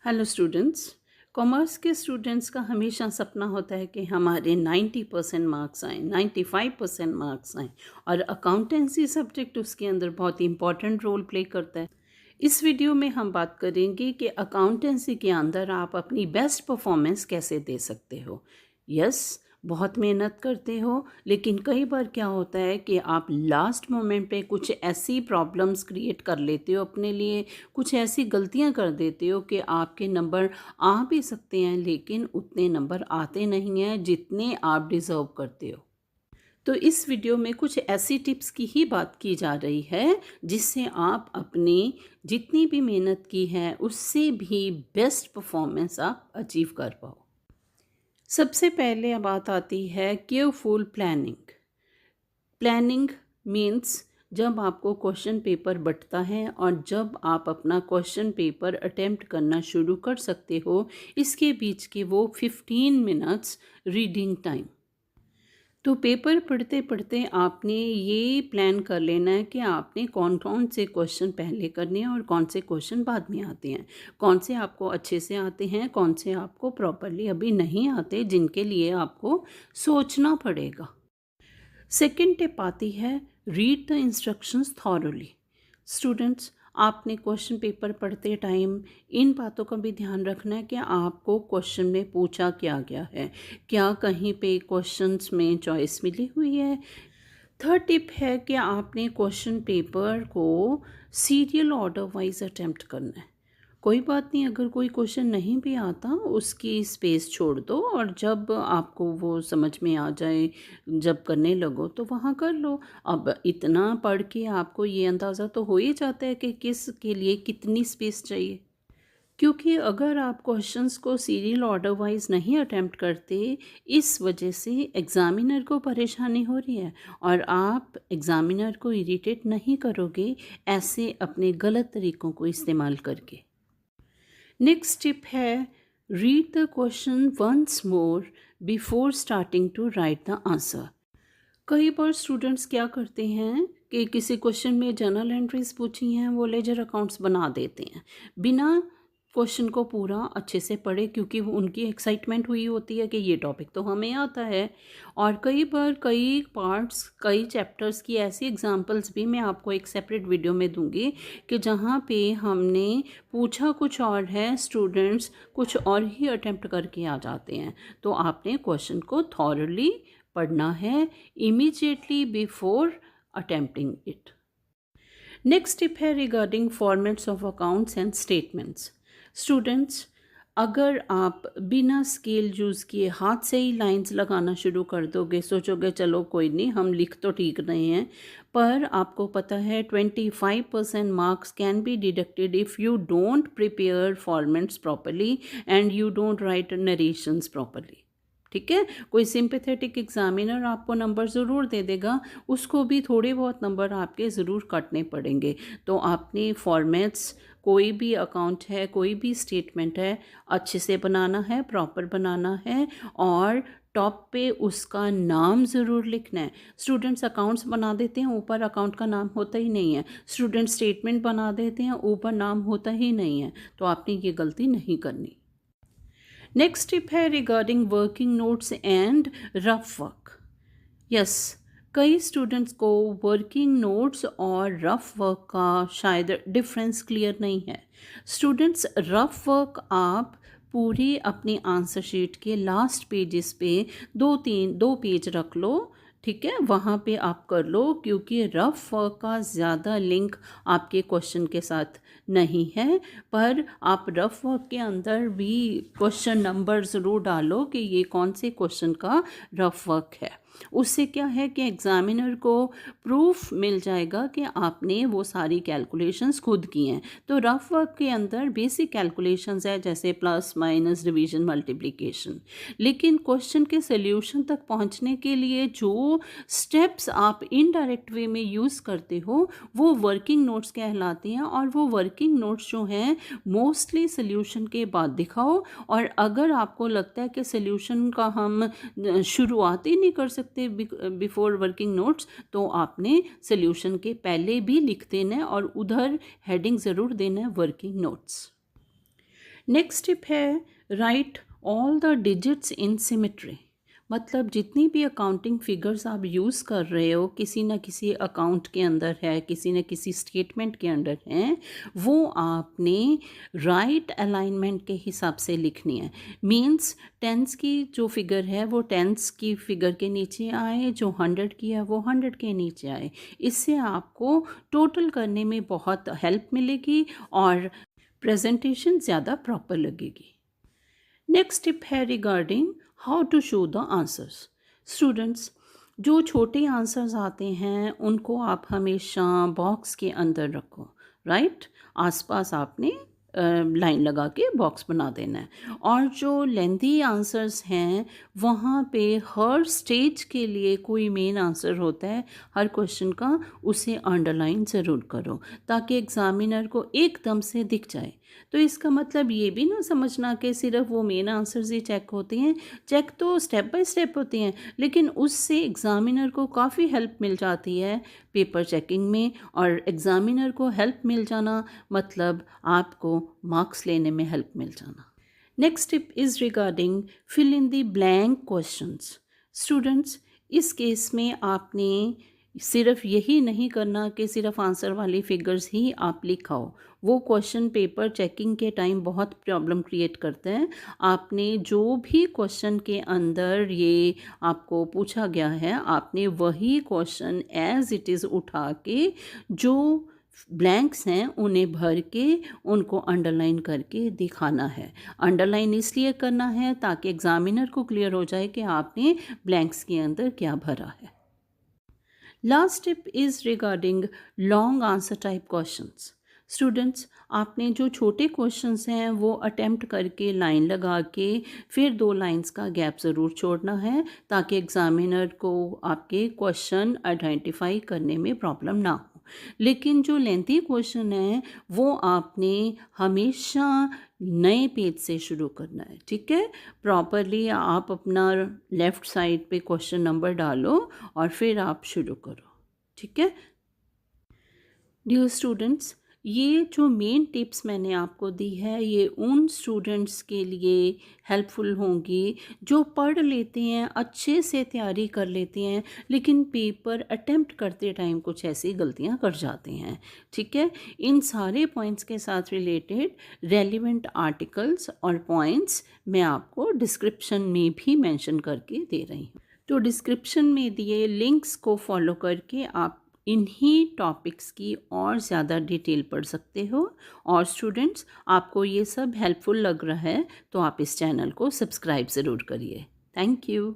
Hello students. Commerce के students का हमेशा सपना होता है कि हमारे 90% मार्क्स आएँ, 95% मार्क्स आएँ और अकाउंटेंसी सब्जेक्ट उसके अंदर बहुत इंपॉर्टेंट रोल प्ले करता है। इस वीडियो में हम बात करेंगे कि अकाउंटेंसी के अंदर आप अपनी बेस्ट परफॉर्मेंस कैसे दे सकते हो। यस, बहुत मेहनत करते हो, लेकिन कई बार क्या होता है कि आप लास्ट मोमेंट पे कुछ ऐसी प्रॉब्लम्स क्रिएट कर लेते हो अपने लिए, कुछ ऐसी गलतियां कर देते हो कि आपके नंबर आ भी सकते हैं लेकिन उतने नंबर आते नहीं हैं जितने आप डिज़र्व करते हो। तो इस वीडियो में कुछ ऐसी टिप्स की ही बात की जा रही है जिससे आप अपनी जितनी भी मेहनत की है उससे भी बेस्ट परफॉर्मेंस आप अचीव कर पाओ। सबसे पहले बात आती है केयरफुल प्लानिंग। प्लानिंग मीन्स जब आपको क्वेश्चन पेपर बंटता है और जब आप अपना क्वेश्चन पेपर अटेम्प्ट करना शुरू कर सकते हो, इसके बीच के वो 15 मिनट्स रीडिंग टाइम। तो पेपर पढ़ते पढ़ते आपने ये प्लान कर लेना है कि आपने कौन कौन से क्वेश्चन पहले करने हैं और कौन से क्वेश्चन बाद में आते हैं, कौन से आपको अच्छे से आते हैं, कौन से आपको प्रॉपरली अभी नहीं आते, जिनके लिए आपको सोचना पड़ेगा। सेकेंड टिप आती है read the instructions thoroughly. Students, आपने क्वेश्चन पेपर पढ़ते टाइम इन बातों का भी ध्यान रखना है कि आपको क्वेश्चन में पूछा क्या गया है, क्या कहीं पे क्वेश्चंस में चॉइस मिली हुई है। थर्ड टिप है कि आपने क्वेश्चन पेपर को सीरियल ऑर्डर वाइज अटेम्प्ट करना है। कोई बात नहीं, अगर कोई क्वेश्चन नहीं भी आता उसकी स्पेस छोड़ दो और जब आपको वो समझ में आ जाए, जब करने लगो तो वहाँ कर लो। अब इतना पढ़ के आपको ये अंदाज़ा तो हो ही जाता है कि किस के लिए कितनी स्पेस चाहिए। क्योंकि अगर आप क्वेश्चंस को सीरियल ऑर्डर वाइज नहीं अटेम्प्ट करते, इस वजह से एग्ज़ामिनर को परेशानी हो रही है और आप एग्ज़ामिनर को इरिटेट नहीं करोगे ऐसे अपने गलत तरीक़ों को इस्तेमाल करके। नेक्स्ट टिप है read the question once more before starting to write the answer. कई बार स्टूडेंट्स क्या करते हैं कि किसी क्वेश्चन में जर्नल एंट्रीज पूछी हैं, वो लेजर अकाउंट्स बना देते हैं बिना क्वेश्चन को पूरा अच्छे से पढ़े, क्योंकि वो उनकी एक्साइटमेंट हुई होती है कि ये टॉपिक तो हमें आता है। और कई बार कई पार्ट्स, कई चैप्टर्स की ऐसी एग्जांपल्स भी मैं आपको एक सेपरेट वीडियो में दूंगी कि जहाँ पे हमने पूछा कुछ और है, स्टूडेंट्स कुछ और ही अटेम्प्ट करके आ जाते हैं। तो आपने क्वेश्चन को थॉरली पढ़ना है immediately before attempting it. Next tip है regarding formats of accounts and statements. Students, अगर आप बिना स्केल यूज़ किए हाथ से ही लाइंस लगाना शुरू कर दोगे, सोचोगे चलो कोई नहीं हम लिख तो ठीक रहे हैं, पर आपको पता है 25% marks can be deducted if you don't prepare formats properly and you don't write narrations properly. ठीक है, कोई सिंपैथेटिक एग्जामिनर आपको नंबर ज़रूर दे देगा, उसको भी थोड़े बहुत नंबर आपके ज़रूर काटने पड़ेंगे। तो आपने फॉर्मेट्स, कोई भी अकाउंट है, कोई भी स्टेटमेंट है, अच्छे से बनाना है, प्रॉपर बनाना है और टॉप पे उसका नाम ज़रूर लिखना है। स्टूडेंट्स अकाउंट्स बना देते हैं, ऊपर अकाउंट का नाम होता ही नहीं है। स्टूडेंट स्टेटमेंट बना देते हैं, ऊपर नाम होता ही नहीं है। तो आपने ये गलती नहीं करनी। नेक्स्ट टिप है regarding working notes and rough work. Yes, कई स्टूडेंट्स को वर्किंग नोट्स और रफ वर्क का शायद डिफरेंस क्लियर नहीं है। स्टूडेंट्स, रफ वर्क आप पूरी अपनी आंसर शीट के लास्ट पेजेस पे दो पेज रख लो, ठीक है, वहाँ पे आप कर लो, क्योंकि रफ वर्क का ज़्यादा लिंक आपके क्वेश्चन के साथ नहीं है। पर आप रफ वर्क के अंदर भी क्वेश्चन नंबर ज़रूर डालो कि ये कौन से क्वेश्चन का रफ वर्क है। उससे क्या है कि एग्ज़ामिनर को प्रूफ मिल जाएगा कि आपने वो सारी कैलकुलेशंस खुद की हैं। तो रफ वर्क के अंदर बेसिक कैलकुलेशंस है, जैसे प्लस माइनस डिवीजन मल्टीप्लिकेशन, लेकिन क्वेश्चन के सॉल्यूशन तक पहुंचने के लिए जो स्टेप्स आप इनडायरेक्ट वे में यूज़ करते हो वो वर्किंग नोट्स कहलाते हैं। और वो वर्किंग नोट्स जो हैं मोस्टली सॉल्यूशन के बाद दिखाओ। और अगर आपको लगता है कि सॉल्यूशन का हम शुरुआत ही नहीं कर सकते बिफोर वर्किंग नोट्स, तो आपने सॉल्यूशन के पहले भी लिख देना है और उधर हेडिंग ज़रूर देना है वर्किंग नोट्स। नेक्स्ट टिप है right all the digits in symmetry. मतलब जितनी भी अकाउंटिंग फिगर्स आप यूज़ कर रहे हो किसी न किसी अकाउंट के अंदर है, किसी न किसी स्टेटमेंट के अंदर है, वो आपने राइट अलाइनमेंट के हिसाब से लिखनी है। मीन्स टेंस की जो फिगर है वो टेंस की फिगर के नीचे आए, जो 100 की है वो 100 के नीचे आए। इससे आपको टोटल करने में बहुत हेल्प मिलेगी और प्रेजेंटेशन ज़्यादा प्रॉपर लगेगी। नेक्स्ट टिप है regarding how to show the answers. Students, जो छोटे आंसर्स आते हैं उनको आप हमेशा बॉक्स के अंदर रखो, राइट? आसपास आपने लाइन लगा के बॉक्स बना देना है। और जो लेंथी आंसर्स हैं वहाँ पे हर स्टेज के लिए कोई मेन आंसर होता है हर क्वेश्चन का, उसे अंडरलाइन ज़रूर करो ताकि एग्ज़ामिनर को एकदम से दिख जाए। तो इसका मतलब ये भी ना समझना कि सिर्फ वो मेन आंसर्स ही चेक होते हैं। चेक तो स्टेप बाय स्टेप होते हैं, लेकिन उससे एग्ज़ामिनर को काफ़ी हेल्प मिल जाती है पेपर चेकिंग में। और एग्ज़ामिनर को हेल्प मिल जाना मतलब आपको मार्क्स लेने में हेल्प मिल जाना। Next tip is regarding fill in the blank questions. Students, इस केस में आपने सिर्फ यही नहीं करना कि सिर्फ आंसर वाली फिगर्स ही आप लिखाओ। वो क्वेश्चन पेपर चेकिंग के टाइम बहुत प्रॉब्लम क्रिएट करते हैं। आपने जो भी क्वेश्चन के अंदर ये आपको पूछा गया है, आपने वही क्वेश्चन एज इट इज़ उठा के जो ब्लैंक्स हैं उन्हें भर के उनको अंडरलाइन करके दिखाना है। अंडरलाइन इसलिए करना है ताकि एग्ज़ामिनर को क्लियर हो जाए कि आपने ब्लैंक्स के अंदर क्या भरा है। Last tip is regarding long answer type questions. Students, आपने जो छोटे क्वेश्चंस हैं वो अटेम्प्ट करके लाइन लगा के फिर 2 लाइंस का गैप ज़रूर छोड़ना है ताकि एग्ज़ामिनर को आपके क्वेश्चन आइडेंटिफाई करने में प्रॉब्लम ना हो। लेकिन जो लेंथी क्वेश्चन है वो आपने हमेशा नए पेज से शुरू करना है, ठीक है? प्रॉपरली आप अपना लेफ़्ट साइड पे क्वेश्चन नंबर डालो और फिर आप शुरू करो, ठीक है? डियर स्टूडेंट्स, ये जो मेन टिप्स मैंने आपको दी है ये उन स्टूडेंट्स के लिए हेल्पफुल होंगी जो पढ़ लेते हैं, अच्छे से तैयारी कर लेते हैं, लेकिन पेपर अटेम्प्ट करते टाइम कुछ ऐसी गलतियां कर जाते हैं, ठीक है? इन सारे पॉइंट्स के साथ रिलेटेड रेलिवेंट आर्टिकल्स और पॉइंट्स मैं आपको डिस्क्रिप्शन में भी मेंशन करके दे रही हूँ। तो डिस्क्रिप्शन में दिए लिंक्स को फॉलो करके आप इन्हीं टॉपिक्स की और ज़्यादा डिटेल पढ़ सकते हो। और स्टूडेंट्स, आपको ये सब हेल्पफुल लग रहा है तो आप इस चैनल को सब्सक्राइब ज़रूर करिए। Thank you.